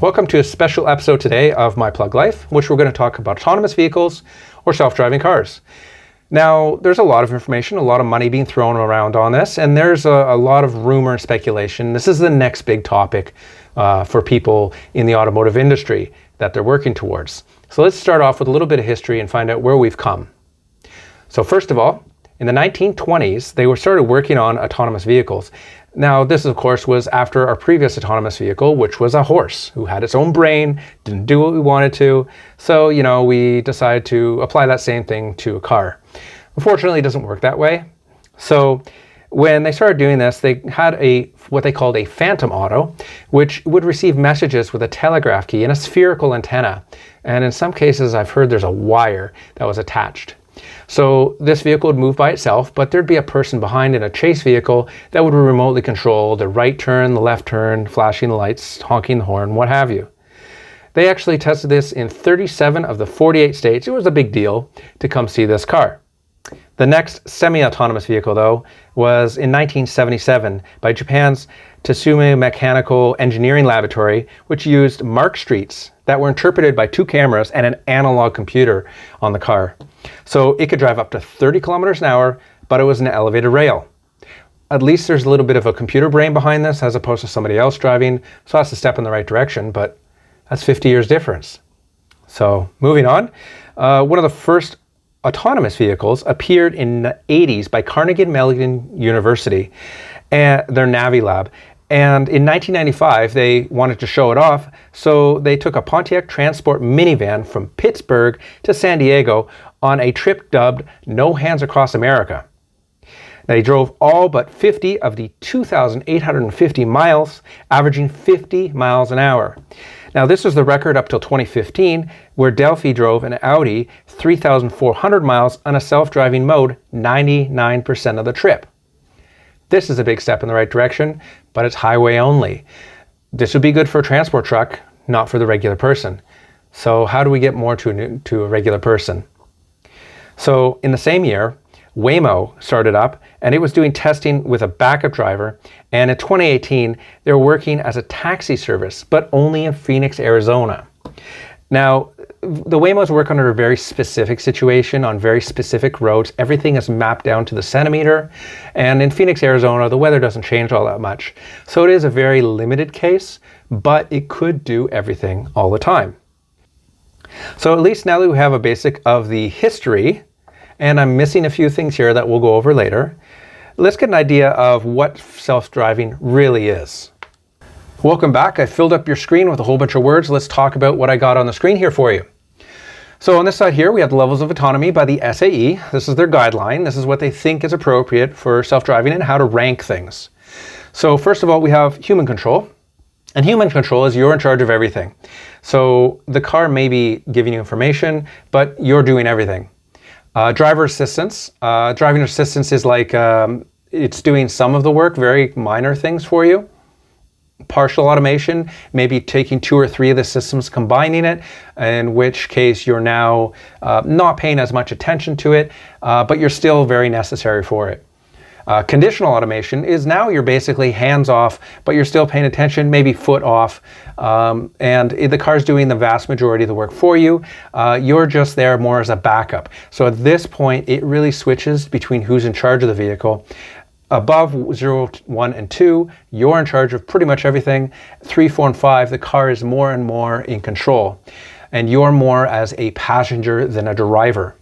Welcome to a special episode today of My Plug Life, in which we're going to talk about autonomous vehicles or self-driving cars. Now, there's a lot of information, a lot of money being thrown around on this, and there's a lot of rumor and speculation. This is the next big topic for people in the automotive industry that they're working towards. So let's start off with a little bit of history and find out where we've come. So first of all, in the 1920s, they started working on autonomous vehicles. Now, this, of course, was after our previous autonomous vehicle, which was a horse who had its own brain, didn't do what we wanted to. So, we decided to apply that same thing to a car. Unfortunately, it doesn't work that way. So when they started doing this, they had what they called a phantom auto, which would receive messages with a telegraph key and a spherical antenna. And in some cases, I've heard there's a wire that was attached. So this vehicle would move by itself, but there'd be a person behind in a chase vehicle that would remotely control the right turn, the left turn, flashing the lights, honking the horn, what have you. They actually tested this in 37 of the 48 states. It was a big deal to come see this car. The next semi-autonomous vehicle, though, was in 1977 by Japan's Tsushima Mechanical Engineering Laboratory, which used mark streets that were interpreted by two cameras and an analog computer on the car. So it could drive up to 30 kilometers an hour, but it was an elevated rail. At least there's a little bit of a computer brain behind this as opposed to somebody else driving, so that's a step in the right direction, but that's 50 years difference. So moving on, one of the first autonomous vehicles appeared in the 80s by Carnegie Mellon University and their Navi lab. And in 1995, they wanted to show it off, so they took a Pontiac Transport minivan from Pittsburgh to San Diego on a trip dubbed No Hands Across America. They drove all but 50 of the 2,850 miles, averaging 50 miles an hour. Now, this was the record up till 2015, where Delphi drove an Audi 3,400 miles on a self-driving mode 99% of the trip. This is a big step in the right direction, but it's highway only. This would be good for a transport truck, not for the regular person. So how do we get more to a regular person? So in the same year, Waymo started up, and it was doing testing with a backup driver. And in 2018, they were working as a taxi service, but only in Phoenix, Arizona. Now, the Waymos work under a very specific situation on very specific roads. Everything is mapped down to the centimeter. And in Phoenix, Arizona, the weather doesn't change all that much. So it is a very limited case, but it could do everything all the time. So at least now that we have a basic of the history, and I'm missing a few things here that we'll go over later, let's get an idea of what self-driving really is. Welcome back. I filled up your screen with a whole bunch of words. Let's talk about what I got on the screen here for you. So on this side here, we have the levels of autonomy by the SAE. This is their guideline. This is what they think is appropriate for self-driving and how to rank things. So first of all, we have human control. And human control is you're in charge of everything. So the car may be giving you information, but you're doing everything. Driver assistance. Driving assistance is like it's doing some of the work, very minor things for you. Partial automation, maybe taking two or three of the systems, combining it, in which case you're now not paying as much attention to it, but you're still very necessary for it. Conditional automation is now you're basically hands off, but you're still paying attention, maybe foot off, and the car's doing the vast majority of the work for you. You're just there more as a backup. So at this point, it really switches between who's in charge of the vehicle. Above 0, 1, and 2, you're in charge of pretty much everything. 3, 4, and 5, the car is more and more in control. And you're more as a passenger than a driver.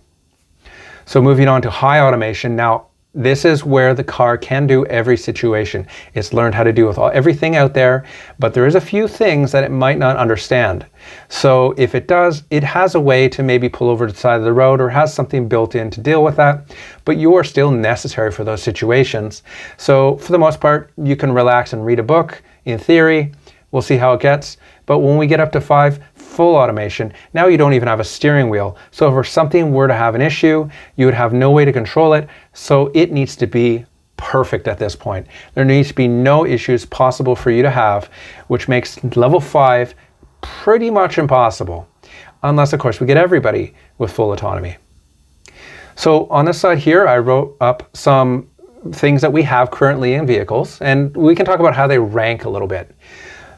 So moving on to high automation. Now, this is where the car can do every situation. It's learned how to do with everything out there, but there is a few things that it might not understand. So if it does, it has a way to maybe pull over to the side of the road or has something built in to deal with that, but you are still necessary for those situations. So for the most part, you can relax and read a book. In theory, we'll see how it gets. But when we get up to 5, full automation, now you don't even have a steering wheel. So if something were to have an issue, you would have no way to control it. So it needs to be perfect at this point. There needs to be no issues possible for you to have, which makes level 5 pretty much impossible. Unless, of course, we get everybody with full autonomy. So on this side here, I wrote up some things that we have currently in vehicles, and we can talk about how they rank a little bit.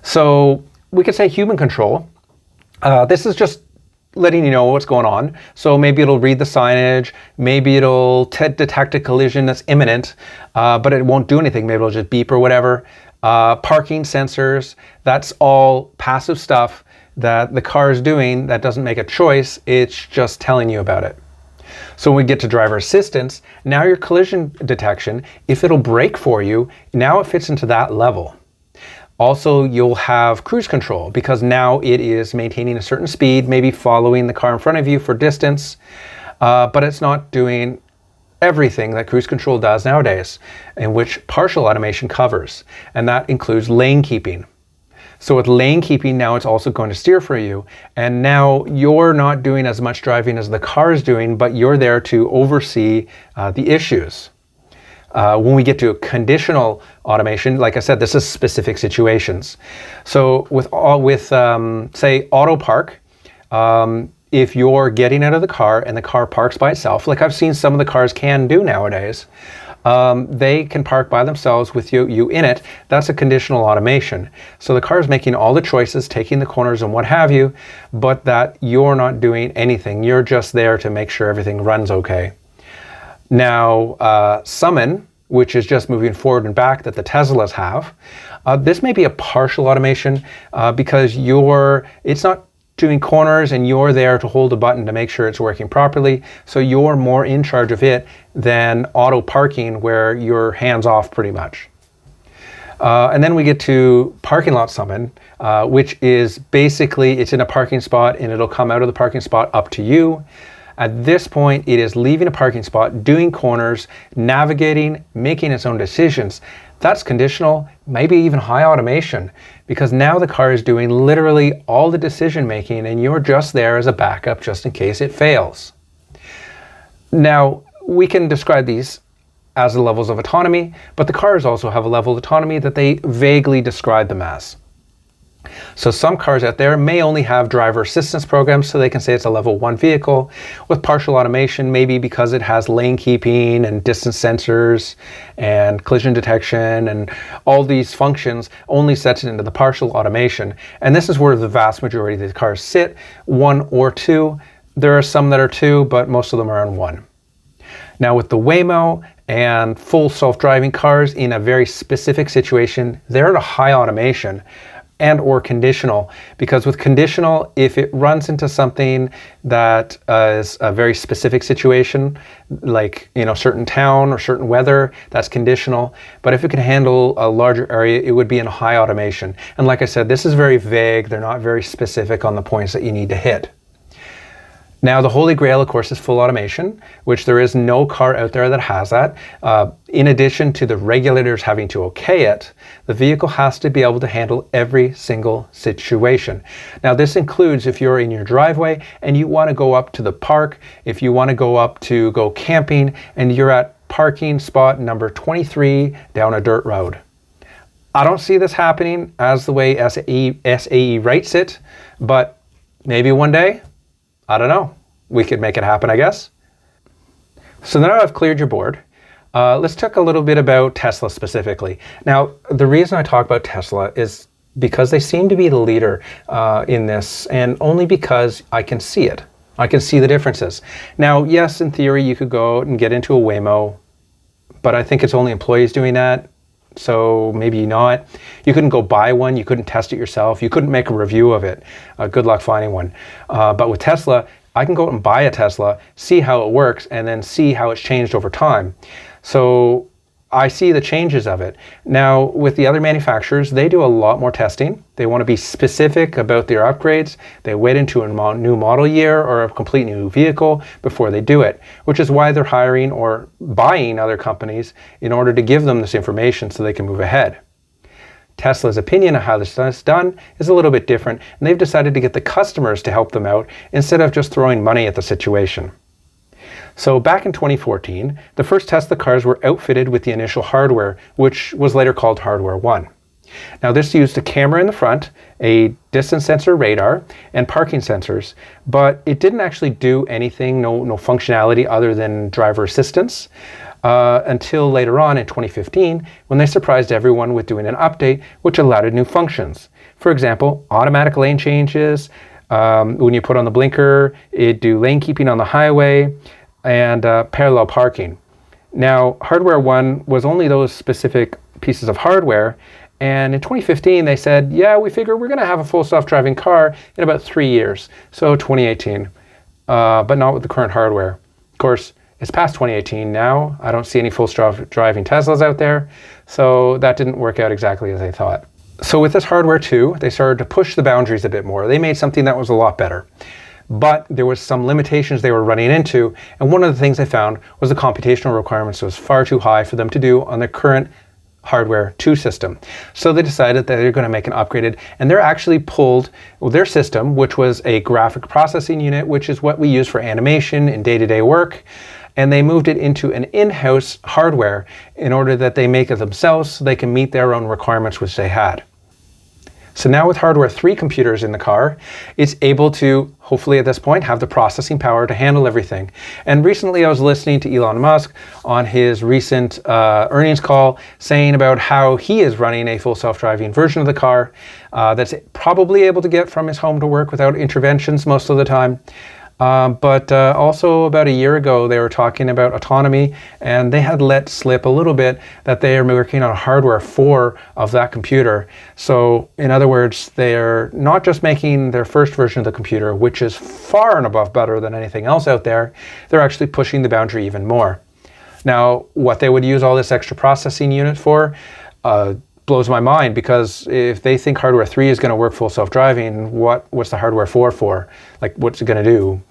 So we could say human control. This is just letting you know what's going on. So maybe it'll read the signage, maybe it'll detect a collision that's imminent, but it won't do anything. Maybe it'll just beep or whatever. Parking sensors, that's all passive stuff that the car is doing that doesn't make a choice, it's just telling you about it. So when we get to driver assistance, now your collision detection, if it'll brake for you, now it fits into that level. Also, you'll have cruise control because now it is maintaining a certain speed, maybe following the car in front of you for distance, but it's not doing everything that cruise control does nowadays, in which partial automation covers, and that includes lane keeping. So with lane keeping, now it's also going to steer for you, and now you're not doing as much driving as the car is doing, but you're there to oversee the issues. When we get to conditional automation, like I said, this is specific situations. So with say auto park, if you're getting out of the car and the car parks by itself, like I've seen some of the cars can do nowadays, they can park by themselves with you in it. That's a conditional automation. So the car is making all the choices, taking the corners and what have you, but that you're not doing anything. You're just there to make sure everything runs okay. Now, summon, which is just moving forward and back that the Teslas have, this may be a partial automation because it's not doing corners and you're there to hold a button to make sure it's working properly. So you're more in charge of it than auto parking where you're hands off pretty much. And then we get to parking lot summon, which is basically it's in a parking spot and it'll come out of the parking spot up to you. At this point, it is leaving a parking spot, doing corners, navigating, making its own decisions. That's conditional, maybe even high automation, because now the car is doing literally all the decision making and you're just there as a backup just in case it fails. Now, we can describe these as the levels of autonomy, but the cars also have a level of autonomy that they vaguely describe them as. So some cars out there may only have driver assistance programs, so they can say it's a level 1 vehicle. With partial automation, maybe because it has lane keeping and distance sensors and collision detection and all these functions, only sets it into the partial automation. And this is where the vast majority of the cars sit, 1 or 2. There are some that are 2, but most of them are on 1. Now with the Waymo and full self-driving cars in a very specific situation, they're at a high automation and or conditional, because with conditional, if it runs into something that is a very specific situation, like certain town or certain weather, that's conditional. But if it can handle a larger area, it would be in high automation. And like I said, this is very vague. They're not very specific on the points that you need to hit. Now, the Holy Grail, of course, is full automation, which there is no car out there that has that. In addition to the regulators having to okay it, the vehicle has to be able to handle every single situation. Now, this includes if you're in your driveway and you want to go up to the park, if you want to go up to go camping, and you're at parking spot number 23 down a dirt road. I don't see this happening as the way SAE writes it, but maybe one day, I don't know. We could make it happen, I guess. So now I've cleared your board. Let's talk a little bit about Tesla specifically. Now, the reason I talk about Tesla is because they seem to be the leader in this, and only because I can see it. I can see the differences. Now, yes, in theory, you could go out and get into a Waymo, but I think it's only employees doing that. So maybe not. You couldn't go buy one. You couldn't test it yourself. You couldn't make a review of it. Good luck finding one. But with Tesla, I can go out and buy a Tesla, see how it works, and then see how it's changed over time. So I see the changes of it. Now, with the other manufacturers, they do a lot more testing. They want to be specific about their upgrades. They wait into a new model year or a complete new vehicle before they do it, which is why they're hiring or buying other companies in order to give them this information so they can move ahead. Tesla's opinion of how this is done is a little bit different, and they've decided to get the customers to help them out instead of just throwing money at the situation. So back in 2014, the first Tesla cars were outfitted with the initial hardware, which was later called Hardware 1. Now this used a camera in the front, a distance sensor radar, and parking sensors, but it didn't actually do anything, no functionality other than driver assistance, until later on in 2015, when they surprised everyone with doing an update which allowed new functions. For example, automatic lane changes, when you put on the blinker, it'd do lane keeping on the highway, and parallel parking. Now, Hardware 1 was only those specific pieces of hardware, and in 2015 they said, yeah, we figure we're going to have a full self-driving car in about 3 years, so 2018, but not with the current hardware. Of course, it's past 2018 now. I don't see any full driving Teslas out there, so that didn't work out exactly as they thought. So with this hardware too, they started to push the boundaries a bit more. They made something that was a lot better. But there was some limitations they were running into, and one of the things they found was the computational requirements was far too high for them to do on the current Hardware 2 system. So they decided that they're going to make an upgraded, and they're actually pulled their system, which was a graphic processing unit, which is what we use for animation and day-to-day work, and they moved it into an in-house hardware in order that they make it themselves so they can meet their own requirements which they had. So now with Hardware 3 computers in the car, it's able to, hopefully at this point, have the processing power to handle everything. And recently I was listening to Elon Musk on his recent earnings call saying about how he is running a full self-driving version of the car that's probably able to get from his home to work without interventions most of the time. But also about a year ago, they were talking about autonomy, and they had let slip a little bit that they are working on Hardware 4 of that computer. So in other words, they're not just making their first version of the computer, which is far and above better than anything else out there, they're actually pushing the boundary even more. Now, what they would use all this extra processing unit for, blows my mind, because if they think Hardware 3 is going to work full self-driving, what's the Hardware 4 for? Like, what's it going to do?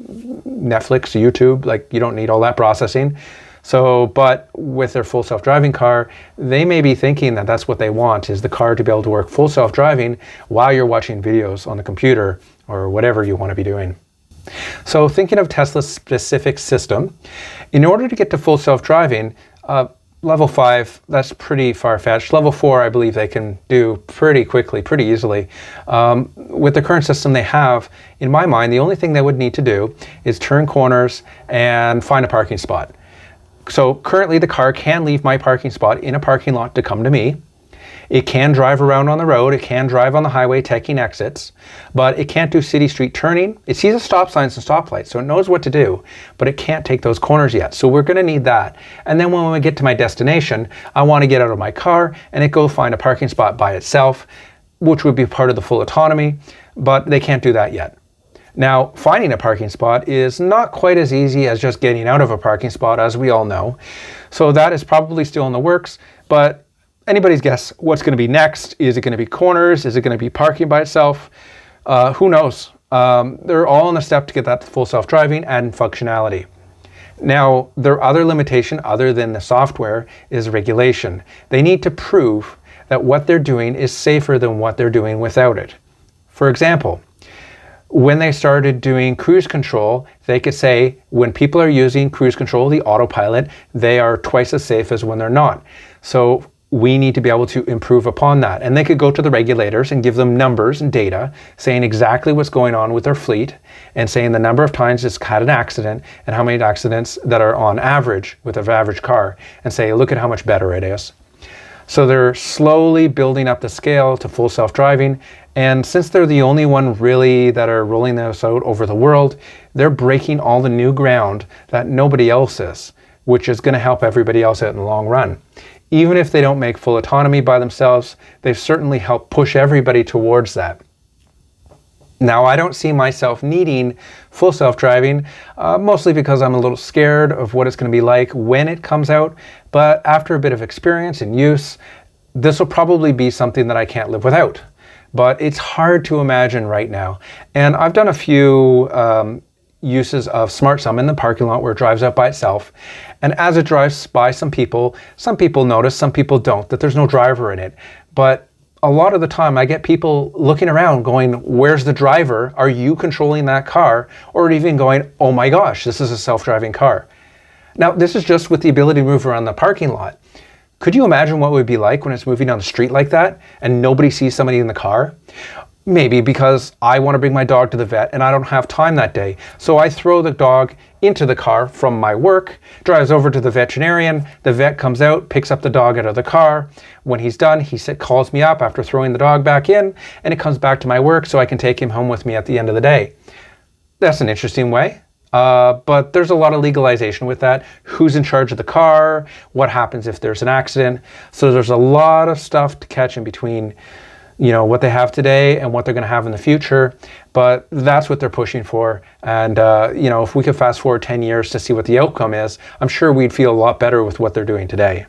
Netflix, YouTube? Like, you don't need all that processing. So, but with their full self-driving car, they may be thinking that that's what they want, is the car to be able to work full self-driving while you're watching videos on the computer or whatever you want to be doing. So thinking of Tesla's specific system, in order to get to full self-driving, Level 5, that's pretty far-fetched. Level 4, I believe they can do pretty quickly, pretty easily. With the current system they have, in my mind, the only thing they would need to do is turn corners and find a parking spot. So currently the car can leave my parking spot in a parking lot to come to me. It can drive around on the road, it can drive on the highway taking exits, but it can't do city street turning. It sees the stop signs and stoplights, so it knows what to do, but it can't take those corners yet. So we're gonna need that. And then when we get to my destination, I wanna get out of my car and it go find a parking spot by itself, which would be part of the full autonomy, but they can't do that yet. Now, finding a parking spot is not quite as easy as just getting out of a parking spot, as we all know. So that is probably still in the works, but anybody's guess what's going to be next. Is it going to be corners? Is it going to be parking by itself? Who knows? They're all in a step to get that full self-driving and functionality. Now, their other limitation other than the software is regulation. They need to prove that what they're doing is safer than what they're doing without it. For example, when they started doing cruise control, they could say when people are using cruise control, the autopilot, they are twice as safe as when they're not. So we need to be able to improve upon that. And they could go to the regulators and give them numbers and data saying exactly what's going on with their fleet and saying the number of times it's had an accident and how many accidents that are on average with an average car, and say, look at how much better it is. So they're slowly building up the scale to full self-driving. And since they're the only one really that are rolling this out over the world, they're breaking all the new ground that nobody else is, which is going to help everybody else out in the long run. Even if they don't make full autonomy by themselves, they've certainly helped push everybody towards that. Now, I don't see myself needing full self-driving, mostly because I'm a little scared of what it's going to be like when it comes out. But after a bit of experience and use, this will probably be something that I can't live without. But it's hard to imagine right now. And I've done a few uses of SmartSum in the parking lot where it drives out by itself. And as it drives by some people notice, some people don't, that there's no driver in it. But a lot of the time I get people looking around going, where's the driver? Are you controlling that car? Or even going, oh my gosh, this is a self-driving car. Now, this is just with the ability to move around the parking lot. Could you imagine what it would be like when it's moving down the street like that and nobody sees somebody in the car? Maybe because I want to bring my dog to the vet and I don't have time that day. So I throw the dog into the car from my work, drives over to the veterinarian, the vet comes out, picks up the dog out of the car. When he's done, he calls me up after throwing the dog back in, and it comes back to my work so I can take him home with me at the end of the day. That's an interesting way. But there's a lot of legalization with that. Who's in charge of the car? What happens if there's an accident? So there's a lot of stuff to catch in between, what they have today and what they're going to have in the future. But that's what they're pushing for. And, if we could fast forward 10 years to see what the outcome is, I'm sure we'd feel a lot better with what they're doing today.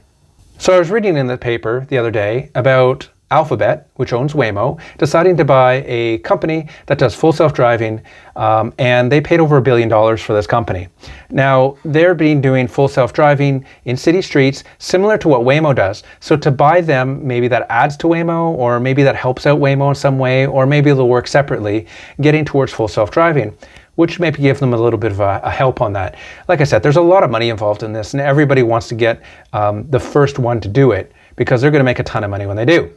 So I was reading in the paper the other day about Alphabet, which owns Waymo, deciding to buy a company that does full self-driving, and they paid over $1 billion for this company. Now, they're doing full self-driving in city streets, similar to what Waymo does. So to buy them, maybe that adds to Waymo, or maybe that helps out Waymo in some way, or maybe they'll work separately, getting towards full self-driving, which maybe give them a little bit of a help on that. Like I said, there's a lot of money involved in this, and everybody wants to get the first one to do it, because they're going to make a ton of money when they do.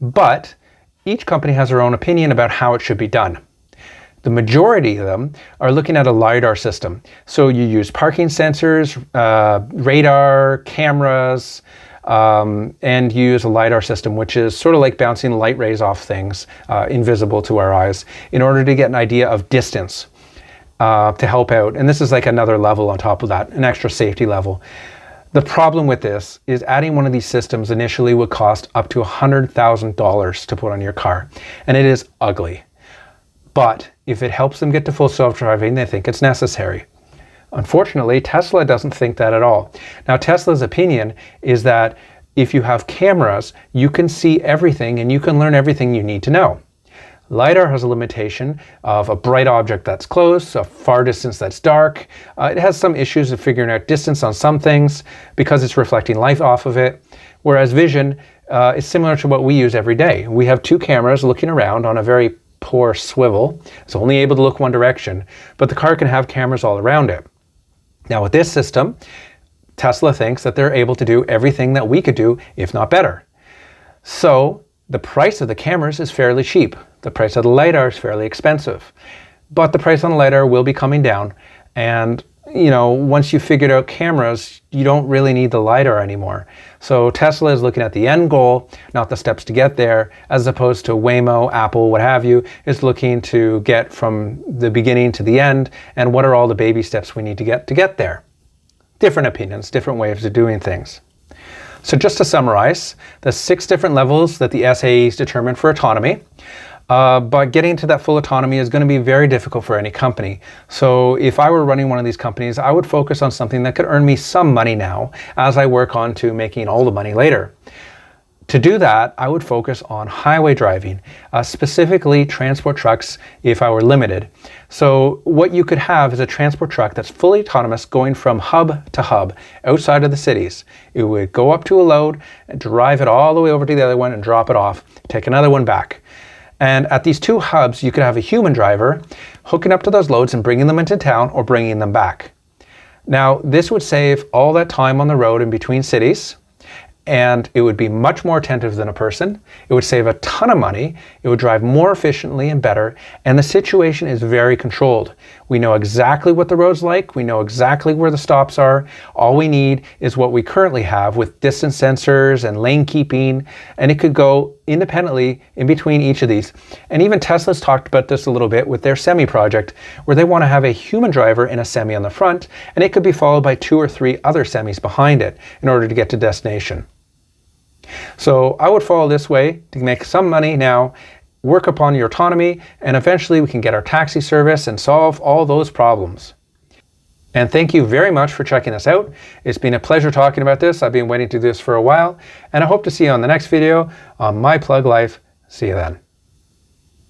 But each company has their own opinion about how it should be done. The majority of them are looking at a LiDAR system. So you use parking sensors, radar, cameras, and you use a LiDAR system, which is sort of like bouncing light rays off things invisible to our eyes, in order to get an idea of distance to help out. And this is like another level on top of that, an extra safety level. The problem with this is adding one of these systems initially would cost up to $100,000 to put on your car, and it is ugly. But if it helps them get to full self-driving, they think it's necessary. Unfortunately, Tesla doesn't think that at all. Now, Tesla's opinion is that if you have cameras, you can see everything and you can learn everything you need to know. LiDAR has a limitation of a bright object that's close, a far distance that's dark. It has some issues of figuring out distance on some things because it's reflecting light off of it. Whereas vision is similar to what we use every day. We have two cameras looking around on a very poor swivel. It's only able to look one direction, but the car can have cameras all around it. Now with this system, Tesla thinks that they're able to do everything that we could do, if not better. So the price of the cameras is fairly cheap. The price of the LiDAR is fairly expensive, but the price on the LiDAR will be coming down. And, once you've figured out cameras, you don't really need the LiDAR anymore. So Tesla is looking at the end goal, not the steps to get there, as opposed to Waymo, Apple, what have you, is looking to get from the beginning to the end, and what are all the baby steps we need to get there. Different opinions, different ways of doing things. So just to summarize, the 6 different levels that the SAEs determined for autonomy. But getting to that full autonomy is going to be very difficult for any company. So if I were running one of these companies, I would focus on something that could earn me some money now as I work on to making all the money later. To do that, I would focus on highway driving, specifically transport trucks if I were limited. So what you could have is a transport truck that's fully autonomous going from hub to hub outside of the cities. It would go up to a load, and drive it all the way over to the other one and drop it off, take another one back. And at these 2 hubs, you could have a human driver hooking up to those loads and bringing them into town or bringing them back. Now, this would save all that time on the road in between cities, and it would be much more attentive than a person. It would save a ton of money. It would drive more efficiently and better, and the situation is very controlled. We know exactly what the road's like. We know exactly where the stops are. All we need is what we currently have with distance sensors and lane keeping, and it could go independently in between each of these. And even Tesla's talked about this a little bit with their Semi project, where they want to have a human driver in a Semi on the front, and it could be followed by 2 or 3 other Semis behind it in order to get to destination. So I would follow this way to make some money now, work upon your autonomy, and eventually we can get our taxi service and solve all those problems. And thank you very much for checking this out. It's been a pleasure talking about this. I've been waiting to do this for a while, and I hope to see you on the next video on My Plug Life. See you then.